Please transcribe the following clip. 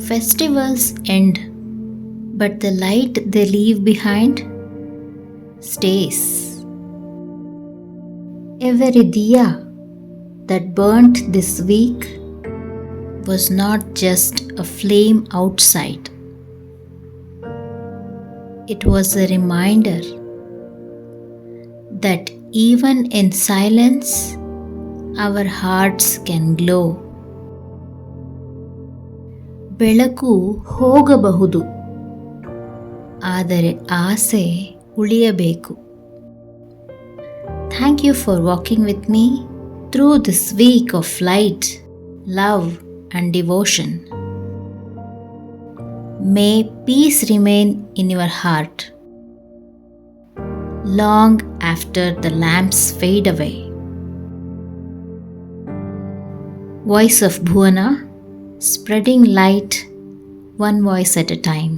Festivals end, but the light they leave behind stays. Every diya that burnt this week was not just a flame outside. It was a reminder that even in silence, our hearts can glow. ಬೆಳಕು ಹೋಗಬಹುದು, ಆದರೆ ಆಸೆ ಉಳಿಯಬೇಕು. Thank you for walking with me through this week of light, love, and devotion. May peace remain in your heart long after the lamps fade away. Voice of Bhuvana, spreading light one voice at a time.